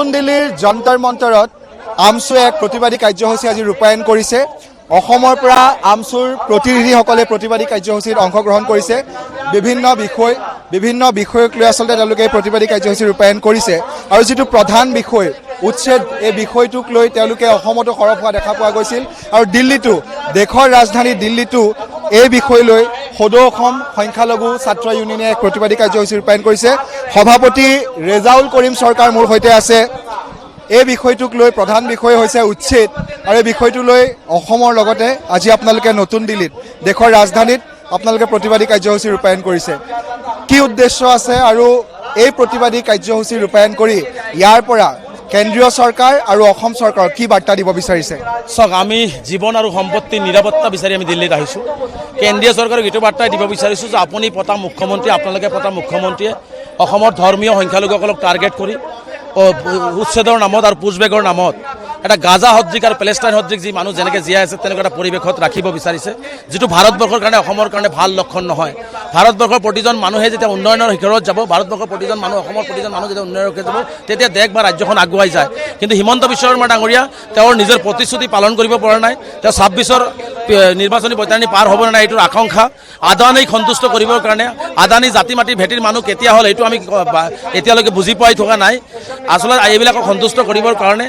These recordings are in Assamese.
নতুন দিল্লীৰ যন্তৰ মন্তৰত আমছুৱে এক প্ৰতিবাদী কাৰ্যসূচী আজি ৰূপায়ণ কৰিছে। অসমৰ পৰা আমছুৰ প্ৰতিনিধিসকলে প্ৰতিবাদী কাৰ্যসূচীত অংশগ্ৰহণ কৰিছে। বিভিন্ন বিষয়ক লৈ আচলতে তেওঁলোকে প্ৰতিবাদী কাৰ্যসূচী ৰূপায়ণ কৰিছে আৰু যিটো প্ৰধান বিষয় উচ্ছেদ, এই বিষয়টোক লৈ তেওঁলোকে অসমতো সৰব হোৱা দেখা পোৱা গৈছিল আৰু দিল্লীতো, দেশৰ ৰাজধানী দিল্লীতো এই বিষয় লৈ সদৌ অসম সংখ্যালঘু ছাত্ৰ ইউনিয়নে এক প্ৰতিবাদী কাৰ্যসূচী ৰূপায়ণ কৰিছে। সভাপতি ৰেজাউল কৰিম চৰকাৰ মোৰ সৈতে আছে। এই বিষয়টোক লৈ প্ৰধান বিষয় হৈছে উচ্ছেদ আৰু এই বিষয়টো লৈ অসমৰ লগতে আজি আপোনালোকে নতুন দিল্লীত, দেশৰ ৰাজধানীত আপোনালোকে প্ৰতিবাদী কাৰ্যসূচী ৰূপায়ণ কৰিছে। কি উদ্দেশ্য আছে আৰু এই প্ৰতিবাদী কাৰ্যসূচী ৰূপায়ণ কৰি ইয়াৰ পৰা কেন্দ্ৰীয় চৰকাৰ আৰু অসম চৰকাৰক কি বাৰ্তা দিব বিচাৰিছে? চাওক, আমি জীৱন আৰু সম্পত্তিৰ নিৰাপত্তা বিচাৰি আমি দিল্লীত আহিছোঁ। কেন্দ্ৰীয় চৰকাৰক এইটো বাৰ্তাই দিব বিচাৰিছোঁ যে আপুনি পতা মুখ্যমন্ত্ৰী, আপোনালোকে পতা মুখ্যমন্ত্ৰীয়ে অসমৰ ধৰ্মীয় সংখ্যালঘুসকলক টাৰ্গেট কৰি উচ্ছেদৰ নামত আৰু পুছবেগৰ নামত এটা গাজা সদৃশ আৰু পেলেষ্টাইন সদৃশ যি মানুহ যেনেকৈ জীয়াই আছে তেনেকুৱা এটা পৰিৱেশত ৰাখিব বিচাৰিছে, যিটো ভাৰতবৰ্ষৰ কাৰণে, অসমৰ কাৰণে ভাল লক্ষণ নহয়। ভাৰতবৰ্ষৰ প্ৰতিজন মানুহে যেতিয়া উন্নয়নৰ শিখৰত যাব, ভাৰতবৰ্ষৰ প্ৰতিজন মানুহ, অসমৰ প্ৰতিজন মানুহ যেতিয়া উন্নয়নৰ শিখৰত যাব, তেতিয়া দেশ বা ৰাজ্যখন আগুৱাই যায়। কিন্তু হিমন্ত বিশ্ব শৰ্মা ডাঙৰীয়া তেওঁৰ নিজৰ প্ৰতিশ্ৰুতি পালন কৰিব পৰা নাই। তেওঁ 26ৰ নিৰ্বাচনী বৈতৰণি পাৰ হ'ব নাই, এইটোৰ আকাংক্ষা। আদানীক সন্তুষ্ট কৰিবৰ কাৰণে, আদানী জাতি মাটি ভেটিৰ মানুহ কেতিয়া হ'ল সেইটো আমি এতিয়ালৈকে বুজি পোৱাই থকা নাই। আচলতে এইবিলাকক সন্তুষ্ট কৰিবৰ কাৰণে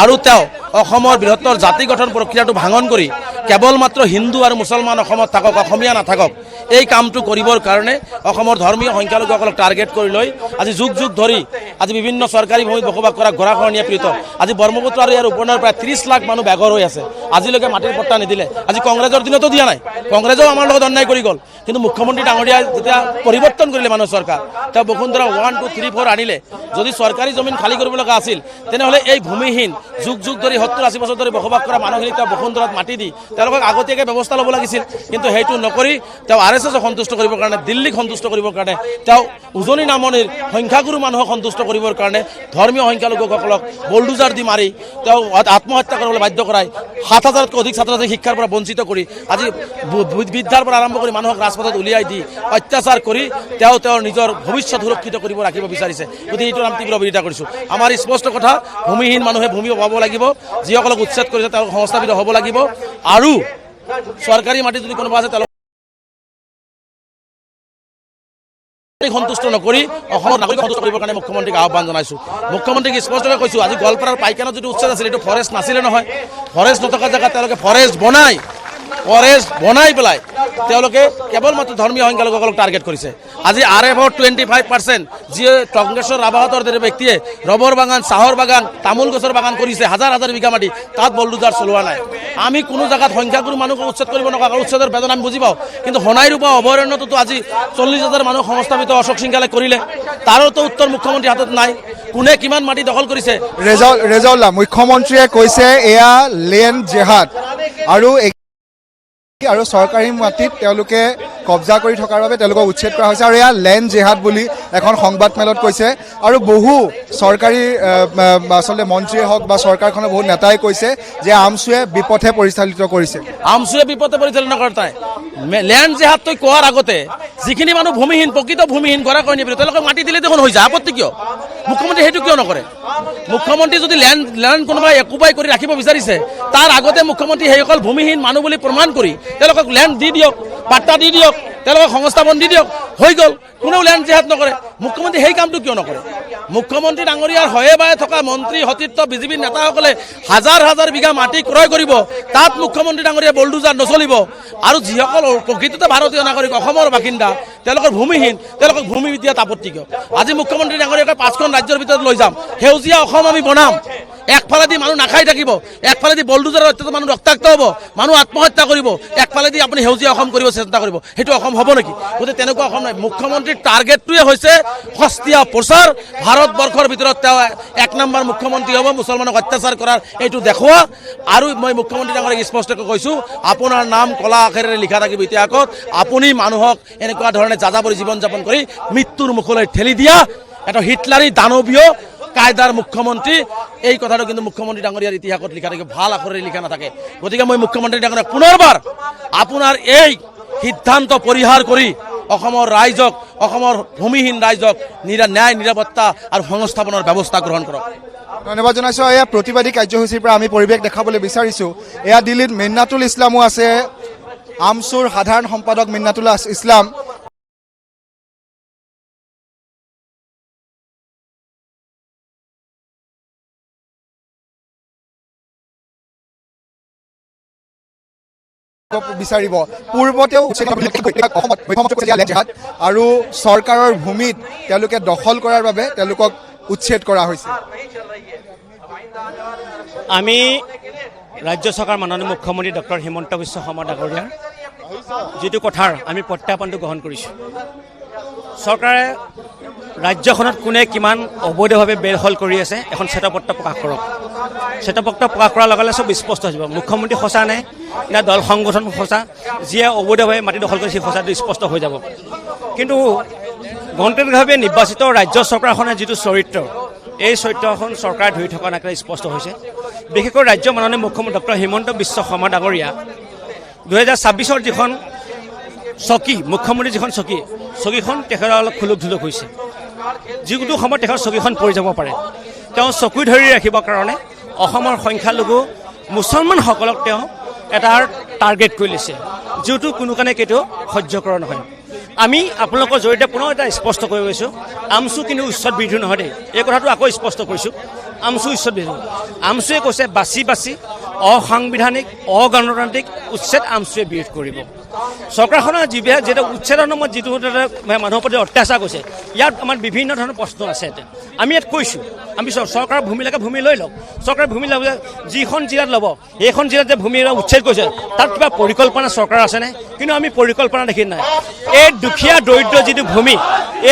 আৰু তেওঁ অসমৰ বৃহত্তৰ জাতি গঠন প্ৰক্ৰিয়াটো ভাঙন কৰি কেৱল মাত্ৰ হিন্দু আৰু মুছলমান অসমত থাকক, অসমীয়া নাথাকক, এই কামটো কৰিবৰ কাৰণে অসমৰ ধৰ্মীয় সংখ্যালঘুসকলক টাৰ্গেট কৰি লৈ আজি যুগ যুগ ধৰি আজি বিভিন্ন চৰকাৰী ভূমিত বসবাস কৰা গৰাখহনীয়া পীড়িত, আজি ব্ৰহ্মপুত্ৰ আৰু ইয়াৰ উপনৈৰ প্ৰায় 30 লাখ মানুহ বেঘৰ হৈ আছে। আজিলৈকে মাটিৰ পট্টা নিদিলে। আজি কংগ্ৰেছৰ দিনতো দিয়া নাই, কংগ্ৰেছেও আমাৰ লগত অন্যায় কৰি গ'ল। কিন্তু মুখ্যমন্ত্ৰী ডাঙৰীয়াই যেতিয়া পৰিৱৰ্তন কৰিলে মানুহ চৰকাৰ, তেওঁ বসুন্ধৰা 1, 2, 3, 4 আনিলে। যদি চৰকাৰী জমিন খালী কৰিব লগা আছিল, তেনেহ'লে এই ভূমিহীন যুগ যুগ ধৰি 70-80 বছৰ ধৰি বসবাস কৰা মানুহখিনিক তেওঁ বসুন্ধৰাত মাটি দি তেওঁলোকক আগতীয়াকৈ ব্যৱস্থা ল'ব লাগিছিল। কিন্তু সেইটো নকৰি তেওঁ RSSক সন্তুষ্ট কৰিবৰ কাৰণে, দিল্লীক সন্তুষ্ট কৰিবৰ কাৰণে, তেওঁ উজনি নামনিৰ সংখ্যাগুৰু মানুহক সন্তুষ্ট কৰিবৰ কাৰণে ধৰ্মীয় সংখ্যালঘুসকলক বলডুজাৰ দি মাৰি তেওঁ আত্মহত্যা কৰিবলৈ বাধ্য কৰাই 7,000তকৈ অধিক ছাত্ৰ ছাত্ৰীক শিক্ষাৰ পৰা বঞ্চিত কৰি আজি বিদ্যাৰ পৰা আৰম্ভ কৰি মানুহক ৰাজপথত উলিয়াই দি অত্যাচাৰ কৰি তেওঁ তেওঁৰ নিজৰ ভৱিষ্যত সুৰক্ষিত কৰিব ৰাখিব বিচাৰিছে। গতিকে এইটো আমি তীব্ৰ বিৰোধিতা কৰিছোঁ। আমাৰ স্পষ্ট কথা, ভূমিহীন মানুহে ভূমি পাব লাগিব, যিসকলক উচ্ছেদ কৰিছে তেওঁলোক সংস্থাপিত হ'ব লাগিব আৰু চৰকাৰী মাটি যদি কোনোবা আছে তেওঁলোক সন্তুষ্ট নকৰি অসমৰ নাগৰিক সন্তুষ্ট কৰিবৰ কাৰণে মুখ্যমন্ত্ৰীক আহ্বান জনাইছোঁ। মুখ্যমন্ত্ৰীক স্পষ্টকৈ কৈছোঁ, আজি গোৱালপাৰাৰ পাইকানত যিটো উচ্ছেদ আছিল এইটো ফৰেষ্ট নাছিলে নহয়। ফৰেষ্ট নথকা জেগাত তেওঁলোকে ফৰেষ্ট বনাই পেলাই তেওঁলোকে কেৱল মাত্ৰ ধৰ্মীয় সংখ্যালঘুসকলক টাৰ্গেট কৰিছে। আজি RFৰ 25%, যিয়ে কংগ্ৰেছৰ ৰাভাহঁতৰ দৰে ব্যক্তিয়ে ৰবৰ বাগান, চাহৰ বাগান, তামোল গছৰ বাগান কৰিছে, হাজাৰ হাজাৰ বিঘা মাটি, তাত বলডুজাৰ চলোৱা নাই। আমি কোনো জেগাত সংখ্যাগুৰু মানুহক উচ্ছেদ কৰিব নকৰোঁ, উচ্ছেদৰ বেদনা আমি বুজি পাওঁ। কিন্তু সোণাইৰূপা অভয়াৰণ্যটোতো আজি 40,000 মানুহ সংস্থাপিত অশোক সিংহালে কৰিলে, তাৰোতো উত্তৰ মুখ্যমন্ত্ৰীৰ হাতত নাই। কোনে কিমান মাটি দখল কৰিছে? ৰেজাউল্লাহ, মুখ্যমন্ত্ৰীয়ে কৈছে এয়া লেণ্ড জেহাদ আৰু চৰকাৰী মাটিত তেওঁলোকে কব্জা কৰি থকাৰ বাবে তেওঁলোকক উচ্ছেদ কৰা হৈছে আৰু এয়া লেণ্ড জেহাদ বুলি এখন সংবাদমেলত কৈছে। আৰু বহু চৰকাৰী আচলতে মন্ত্ৰীয়ে হওক বা চৰকাৰখনৰ বহু নেতাই কৈছে যে আমছুৱে বিপথে পৰিচালিত কৰিছে। আমছুৱে বিপথে পৰিচালনা কৰা নাই। লেণ্ড জেহাদ তই কোৱাৰ আগতে যিখিনি মানুহ ভূমিহীন, প্ৰকৃত ভূমিহীন, গৰাখহনীয়া পীড়িত, তেওঁলোকক মাটি দিলে দেখোন হৈ যায়, আপত্তি কিয়? মুখ্যমন্ত্ৰী সেইটো কিয় নকৰে? মুখ্যমন্ত্ৰী যদি লেণ্ড কোনোবাই একোপাই কৰি ৰাখিব বিচাৰিছে, তাৰ আগতে মুখ্যমন্ত্ৰী সেইসকল ভূমিহীন মানুহ বুলি প্ৰমাণ কৰি তেওঁলোকক লেণ্ড দি দিয়ক, পাট্টা দি দিয়ক, তেওঁলোকক সংস্থাপন দি দিয়ক, হৈ গ'ল। কোনেও লেণ্ড জেহাদ নকৰে। মুখ্যমন্ত্ৰী সেই কামটো কিয় নকৰে? মুখ্যমন্ত্ৰী ডাঙৰীয়াৰ হয়ে বায়ে থকা মন্ত্ৰী সতীৰ্থ বিজেপিৰ নেতাসকলে হাজাৰ হাজাৰ বিঘা মাটি ক্ৰয় কৰিব, তাত মুখ্যমন্ত্ৰী ডাঙৰীয়া বলডুজাৰ নচলিব। আৰু যিসকল প্ৰকৃততে ভাৰতীয় নাগৰিক, অসমৰ বাসিন্দা, তেওঁলোকৰ ভূমিহীন, তেওঁলোকক ভূমি দিয়াত আপত্তি কিয়? আজি মুখ্যমন্ত্ৰী ডাঙৰীয়াকে 5খন ৰাজ্যৰ ভিতৰত লৈ যাম, সেউজীয়া অসম আমি বনাম, একফালেদি মানুহ নাখাই থাকিব, একফালেদি বলডুজাৰৰ অত্যাচাৰ মানুহ ৰক্তাক্ত হ'ব, মানুহ আত্মহত্যা কৰিব, একফালেদি আপুনি সেউজীয়া অসম কৰিব চেষ্টা কৰিব, সেইটো অসম হ'ব নেকি? গতিকে তেনেকুৱা অসম নাই। মুখ্যমন্ত্ৰীৰ টাৰ্গেটটোৱে হৈছে সস্তীয়া প্ৰচাৰ, ভাৰতবৰ্ষৰ ভিতৰত তেওঁ 1 নম্বৰ মুখ্যমন্ত্ৰী হ'ব, মুছলমানক অত্যাচাৰ কৰাৰ এইটো দেখুওৱা। আৰু মই মুখ্যমন্ত্ৰী ডাঙৰীয়াক স্পষ্টকৈ কৈছোঁ, আপোনাৰ নাম কলা আখৰেৰে লিখা থাকিব ইতিহাসত। আপুনি মানুহক এনেকুৱা ধৰণে যাযাবৰী জীৱন যাপন কৰি মৃত্যুৰ মুখলৈ ঠেলি দিয়া এটা হিটলাৰী দানৱীয় কায়দাৰ মুখ্যমন্ত্ৰী, এই কথাটো কিন্তু মুখ্যমন্ত্ৰী ডাঙৰীয়াৰ ইতিহাসত লিখা থাকে, ভাল আখৰেৰে লিখা নাথাকে। গতিকে মই মুখ্যমন্ত্ৰী ডাঙৰীয়াক পুনৰবাৰ আপোনাৰ এই সিদ্ধান্ত পৰিহাৰ কৰি অসমৰ ৰাইজক, অসমৰ ভূমিহীন ৰাইজক ন্যায়, নিৰাপত্তা আৰু সংস্থাপনৰ ব্যৱস্থা গ্ৰহণ কৰক। ধন্যবাদ জনাইছোঁ। এয়া প্ৰতিবাদী কাৰ্যসূচীৰ পৰা আমি পৰিৱেশ দেখাবলৈ বিচাৰিছোঁ। এয়া দিল্লীত মিন্নাতুল ইছলামো আছে, আমছুৰ সাধাৰণ সম্পাদক মিন্নাতুল ইছলাম। বিচাৰিব পূৰ্বতেও আৰু চৰকাৰৰ ভূমিত তেওঁলোকে দখল কৰাৰ বাবে তেওঁলোকক উচ্ছেদ কৰা হৈছে। আমি ৰাজ্য চৰকাৰ মাননীয় মুখ্যমন্ত্ৰী ডক্টৰ হিমন্ত বিশ্ব শৰ্মা ডাঙৰীয়াৰ যিটো কথাৰ আমি প্ৰত্যাহ্বানটো গ্ৰহণ কৰিছোঁ। চৰকাৰে ৰাজ্যখনত কোনে কিমান অবৈধভাৱে বেদখল কৰি আছে এখন শ্বেতপত্ৰ প্ৰকাশ কৰক। শ্বেতপত্ৰ প্ৰকাশ কৰাৰ লগে লগে চব স্পষ্ট হৈ যাব। মুখ্যমন্ত্ৰী সঁচা নে নে দল সংগঠন সঁচা, যিয়ে অবৈধভাৱে মাটি দখল কৰিছে সঁচাটো স্পষ্ট হৈ যাব। কিন্তু গণতান্ত্ৰিকভাৱে নিৰ্বাচিত ৰাজ্য চৰকাৰখনে যিটো চৰিত্ৰ, এই চৰিত্ৰখন চৰকাৰে ধৰি থকা নাকে স্পষ্ট হৈছে। বিশেষকৈ ৰাজ্যৰ মাননীয় মুখ্যমন্ত্ৰী ডক্টৰ হিমন্ত বিশ্ব শৰ্মা ডাঙৰীয়া 2026 যিখন চকী, মুখ্যমন্ত্ৰী যিখন চকীখন তেখেতৰ অলপ খুলুক ধুলুক হৈছে। যিকোনো সময়ত তেখেতৰ চকীখন পৰি যাব পাৰে। তেওঁ চকী ধৰি ৰাখিবৰ কাৰণে অসমৰ সংখ্যালঘু মুছলমানসকলক তেওঁ এটা টাৰ্গেট কৰি লৈছে, যিটো কোনো কাৰণে কেতিয়াও সহ্যকৰ নহয়। আমি আপোনালোকৰ জৰিয়তে পুনৰ এটা স্পষ্ট কৰি গৈছোঁ, আমছু কিন্তু উচ্ছেদ বিৰোধী নহয় দেই। এই কথাটো আকৌ স্পষ্ট কৰিছোঁ, আমছু উচ্ছেদ বিৰোধী। আমছুৱে কৈছে বাছি বাছি অসাংবিধানিক অগণতান্ত্ৰিক উচ্ছেদ আমছুৱে বিৰোধ কৰিব। চৰকাৰখনৰ যিবিলাক যিটো উচ্ছেদৰ নামত যিটো মানুহৰ প্ৰতি অত্যাচাৰ কৰিছে, ইয়াত আমাৰ বিভিন্ন ধৰণৰ প্ৰশ্ন আছে। আমি ইয়াত কৈছোঁ, আমি চৰকাৰৰ ভূমিলৈকে ভূমি লৈ লওক। চৰকাৰে ভূমি ল'ব, যিখন জিলাত ল'ব সেইখন জিলাত যে ভূমি উচ্ছেদ কৰিছে তাত কিবা পৰিকল্পনা চৰকাৰ আছেনে? কিন্তু আমি পৰিকল্পনা দেখি নাই। এই দুখীয়া দৰিদ্ৰ যিটো ভূমি,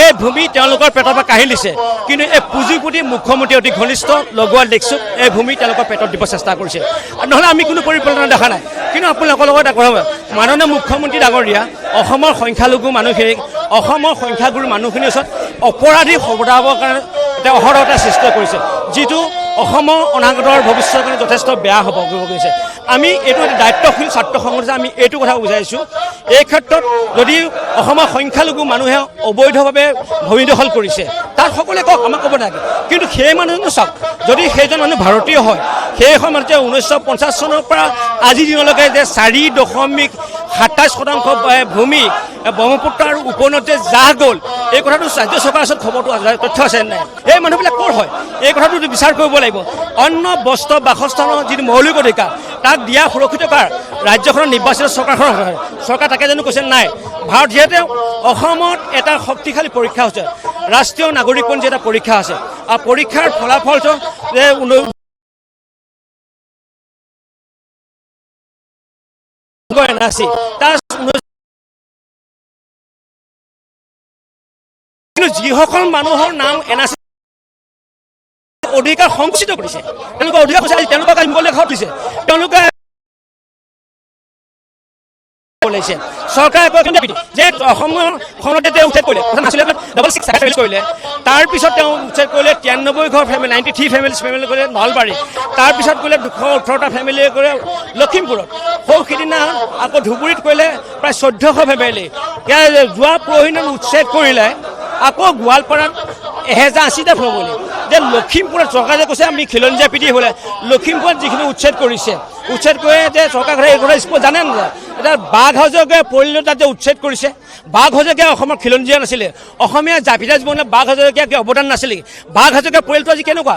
এই ভূমি তেওঁলোকৰ পেটৰ পৰা কাঢ়ি দিছে, কিন্তু এই পুঁজিপতি মুখ্যমন্ত্ৰী অতি ঘনিষ্ঠ লগোৱা দেখিছোঁ এই ভূমি তেওঁলোকৰ পেটত দিব চেষ্টা কৰিছে। নহ'লে আমি কোনো পৰিকল্পনা দেখা নাই। কিন্তু আপোনালোকৰ লগত এটা কথা, মাননীয় মুখ্যমন্ত্ৰী ডাঙৰীয়া অসমৰ সংখ্যালঘু মানুহখিনিক, অসমৰ সংখ্যাগুৰু মানুহখিনিৰ ওচৰত অপৰাধী সবদাবৰ কাৰণে তেওঁ অহৰহতা সৃষ্টি কৰিছে, যিটো অসমৰ অনাগতৰ ভৱিষ্যতৰ কাৰণে যথেষ্ট বেয়া হ'ব গৈছে। আমি এইটো দায়িত্বশীল ছাত্ৰ সংগঠনে আমি এইটো কথা বুজাইছোঁ, এই ক্ষেত্ৰত যদি অসমৰ সংখ্যালঘু মানুহে অবৈধভাৱে ভূমি দখল কৰিছে তাত সকলোৱে কওক, আমাক ক'ব লাগে। কিন্তু সেই মানুহজনো চাওক, যদি সেইজন মানুহ ভাৰতীয় হয়, সেই সময়ত যে 1950 চনৰ পৰা আজিৰ দিনলৈকে যে 4.27% ভূমি ব্ৰহ্মপুত্ৰ আৰু উপনৈত যে জাহ গ'ল, এই কথাটো ৰাজ্য চৰকাৰৰ ওচৰত খবৰটো তথ্য আছে নাই? এই মানুহবিলাক ক'ৰ হয় এই কথাটো বিচাৰ কৰিব লাগিব। অন্য বস্ত্ৰ বাসস্থানৰ যিটো মৌলিক অধিকাৰ তাক দিয়া সুৰক্ষিত কাৰ ৰাজ্যখনৰ নিৰ্বাচিত চৰকাৰখনৰ হয়। চৰকাৰ তাকে জানো কৈছে নাই? ভাৰত যিহেতু অসমত এটা শক্তিশালী পৰীক্ষা হৈছে, ৰাষ্ট্ৰীয় নাগৰিকপঞ্জী এটা পৰীক্ষা আছে, আৰু পৰীক্ষাৰ ফলাফলটো কিন্তু যিসকল মানুহৰ নাম NRC অধিকাৰ সংকুচিত কৰিছে, তেওঁলোকৰ অধিকাৰ কৈছে, তেওঁলোকক মুকলি ঘৰত দিছে, তেওঁলোকে চৰকাৰে যে অসমখনতে তেওঁ উচ্ছেদ কৰিলে, কৰিলে। তাৰপিছত তেওঁ উচ্ছেদ কৰিলে 93 ঘৰ ফেমিলি, 93 ফেমিলি কৰিলে নলবাৰী। তাৰপিছত কৰিলে 218টা ফেমিলি কৰিলে লখিমপুৰত। সৌ সিদিনা আকৌ ধুবুৰীত কৰিলে প্ৰায় 1400 ফেমিলি। যোৱা পৰহিদিনা উচ্ছেদ কৰিলে আকৌ গোৱালপাৰাত 1080টা ফেমিলি। যে লখিমপুৰত চৰকাৰে কৈছে আমি খিলঞ্জীয়া পিটি হ'লে, লখিমপুৰত যিখিনি উচ্ছেদ কৰিছে, উচ্ছেদ কৰি যে চৰকাৰে এই কথা স্পষ্ট জানে নাযায়। এতিয়া বাঘ হাজৰিকাৰ পৰিয়ালৰ তাত যে উচ্ছেদ কৰিছে, বাঘ হাজৰিকা অসমৰ খিলঞ্জীয়া নাছিলে, অসমীয়া জাতিৰ জীৱনত বাঘ হাজৰিকাৰ কি অৱদান নাছিলে? বাঘ হাজৰিকাৰ পৰিয়ালটো আজি কেনেকুৱা?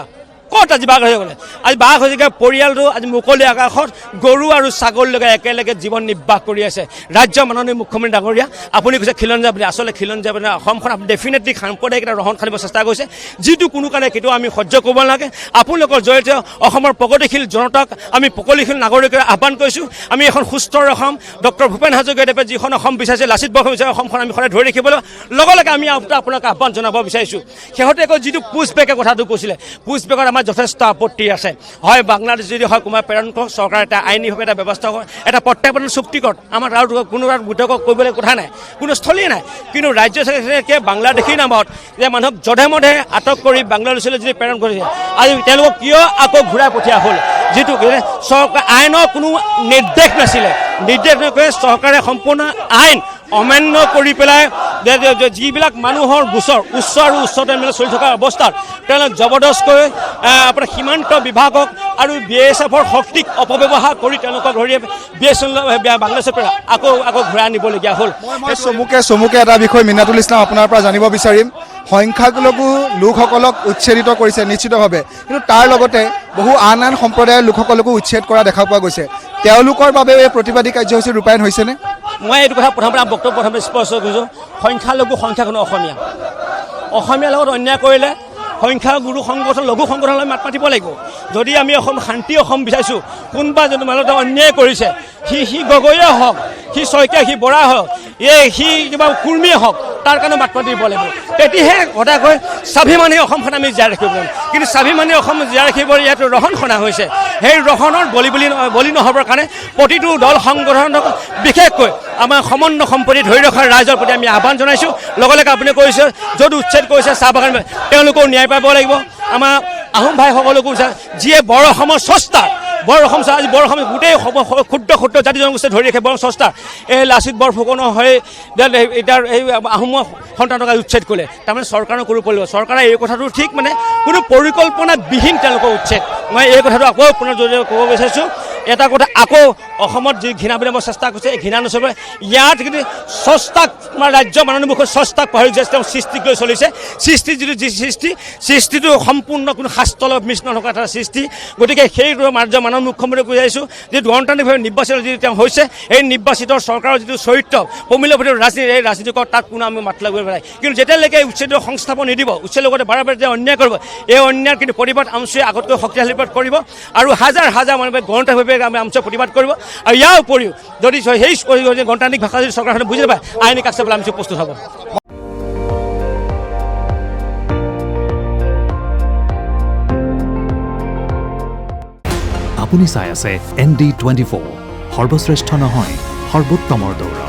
ক'ত আজি বাঘ হাজৰিকা? আজি বাঘ হাজৰিকাৰ পৰিয়ালটো আজি মুকলি আকাশত গৰু আৰু ছাগলীলৈকে একেলগে জীৱন নিৰ্বাহ কৰি আছে। ৰাজ্যৰ মাননীয় মুখ্যমন্ত্ৰী ডাঙৰীয়া, আপুনি কৈছে খিলঞ্জীয়া বুলি, আচলতে খিলঞ্জীয়া বুলি অসমখন ডেফিনেটলি সাম্প্ৰদায়িক এটা ৰহণ খানিব চেষ্টা কৰিছে, যিটো কোনো কাৰণে কেতিয়াও আমি সহ্য কৰিব নালাগে। আপোনালোকৰ জৰিয়তে অসমৰ প্ৰগতিশীল জনতাক আমি প্ৰগতিশীল নাগৰিকৰ আহ্বান কৰিছোঁ। আমি এখন সুস্থ অসম, ডক্টৰ ভূপেন হাজৰিকাদেৱে যিখন অসম বিচাৰিছে, লাচিত বৰফুকনে বিচাৰিছে, অসমখন আমি সদায় ধৰি ৰাখিবলৈ লগে লগে আমি আপোনাক আহ্বান জনাব বিচাৰিছোঁ। শেহতীয়াকৈ যিটো পুছবেকৰ কথাটো কৈছিলে, পুছবেকত আমাৰ যথেষ্ট আপত্তি আছে। হয় বাংলাদেশ যদি হয় কোনোবা প্ৰেৰণ কৰক, চৰকাৰে এটা আইনীভাৱে এটা ব্যৱস্থা কৰে, এটা প্ৰত্যাৱৰ্তন চুক্তি কৰক, আমাৰ আৰু কোনো বিতৰ্ক কৰিবলৈ কথা নাই, কোনো স্থলী নাই। কিন্তু ৰাজ্য চৰকাৰে বাংলাদেশীৰ নামত যে মানুহক জধে মধে আটক কৰি বাংলাদেশলৈ যদি প্ৰেৰণ কৰিছে, আজি তেওঁলোকক কিয় আকৌ ঘূৰাই পঠিওৱা হ'ল? যিটো চৰকাৰ আইনৰ কোনো নিৰ্দেশ নাছিলে, নিৰ্দেশ নকৰে চৰকাৰে সম্পূৰ্ণ আইন অমান্য কৰি পেলাই যিবিলাক মানুহৰ গোচৰ উচ্চ আৰু উচ্চতম চলি থকা অৱস্থাত তেওঁলোকে জবৰদস্তকৈ আপোনাৰ সীমান্ত বিভাগক আৰু BSFৰ শক্তিক অপব্যৱহাৰ কৰি তেওঁলোকক ধৰি বাংলাদেশৰ পৰা আকৌ ঘূৰাই আনিবলগীয়া হ'ল। মই চমুকে এটা বিষয় মিনাতুল ইছলাম আপোনাৰ পৰা জানিব বিচাৰিম। সংখ্যালঘু লোকসকলক উচ্ছেদিত কৰিছে নিশ্চিতভাৱে, কিন্তু তাৰ লগতে বহু আন সম্প্ৰদায়ৰ লোকসকলকো উচ্ছেদ কৰা দেখা পোৱা গৈছে। তেওঁলোকৰ বাবে এই প্ৰতিবাদী কাৰ্যসূচী ৰূপায়ণ হৈছেনে? মই এইটো কথা প্ৰথমে স্পষ্ট কৰিছোঁ, সংখ্যালঘু সংখ্যাখনো অসমীয়াৰ লগত অন্যায় কৰিলে সংখ্যাগুৰু সংগঠন লঘু সংগঠনলৈ মাত মাতিব লাগিব। যদি আমি শান্তি অসম বিচাৰিছোঁ, কোনোবা যদি মানুহ অন্যায় কৰিছে, সি গগৈয়ে হওক, সি শইকীয়া, সি বৰা হওক, সি কিবা কুৰ্মীয়ে হওক, তাৰ কাৰণে মাত মাতিব লাগিব। তেতিয়াহে সদায়কৈ স্বাভিমানী অসমখন আমি জীয়াই ৰাখিব পাৰিম। কিন্তু স্বাভিমানী অসম জীয়াই ৰাখিবলৈ ইয়াত ৰহণ সনা হৈছে। সেই ৰহণৰ বলি নহ'বৰ কাৰণে প্ৰতিটো দল সংগঠনক বিশেষকৈ আমাৰ সমন্বয় সম্পত্তি ধৰি ৰখাৰ ৰাইজৰ প্ৰতি আমি আহ্বান জনাইছোঁ। লগে আপুনি কৈছে য'ত উচ্ছেদ কৰিছে চাহ বাগান, তেওঁলোকেও ন্যায় পাব লাগিব। আমাৰ আহোম ভাইসকলকো যিয়ে বৰ অসমৰ স্ৰষ্টা, বৰ অসম আজি বৰ অসম গোটেই ক্ষুদ্ৰ জাতি জনগোষ্ঠী ধৰি ৰাখে বৰ স্ৰষ্টা, এই লাচিত বৰফুকনৰ হৈ এতিয়া এই আহোমৰ সন্তানক উচ্ছেদ কৰিলে। তাৰমানে চৰকাৰৰ কৰিব লাগিব। চৰকাৰে এই কথাটো ঠিক মানে কোনো পৰিকল্পনাবিহীন তেওঁলোকৰ উচ্ছেদ। মই এই কথাটো আকৌ পুনৰ জৰিয়তে ক'ব বিচাৰিছোঁ। এটা কথা আকৌ অসমত যি ঘৃণা বিনিময়ৰ চেষ্টা কৰিছে, এই ঘৃণা নচলে। ইয়াত কিন্তু স্ৰষ্টাক আমাৰ ৰাজ্য মাননীয় মুখ্য স্ৰষ্টাক পাহৰি যে তেওঁ সৃষ্টিক লৈ চলিছে। সৃষ্টি যিটো সৃষ্টিটো সম্পূৰ্ণ কোনো শাস্ত্ৰৰ মিছ নথকা এটা সৃষ্টি। গতিকে সেই ৰাজ্য মাননীয় মুখ্যমন্ত্ৰীক বুজাইছোঁ যে গণতান্ত্ৰিকভাৱে নিৰ্বাচিত যিটো তেওঁ হৈছে, এই নিৰ্বাচিত চৰকাৰৰ যিটো চৰিত্ৰ প্ৰমূল্যবোধৰ ৰাজনীতি, এই ৰাজনীতিকৰ তাত কোনো আমি মাত লাগিব নাই। কিন্তু যেতিয়ালৈকে উচ্ছেদ সংস্থাপন নিদিব, উচ্ছেদ লগতে বাৰে যে অন্যায় কৰিব, এই অন্যায়ৰ কিন্তু প্ৰতিবাদ আমচুৱে আগতকৈ শক্তিশালী কৰিব আৰু হাজাৰ মানুহে গণতান্ত্ৰিকভাৱে আমি আমচুৱে প্ৰতিবাদ কৰিব। আৰু ইয়াৰ উপৰিও যদি সেই গণতান্ত্ৰিক ভাষা যদি চৰকাৰখনে বুজি নাপায়, আইনী কাষ চাবলৈ আমচুৱে প্ৰস্তুত হ'ব। আপুনি চাই আছে ND24, সৰ্বশ্ৰেষ্ঠ নহয় সৰ্বোত্তমৰ দৌৰ।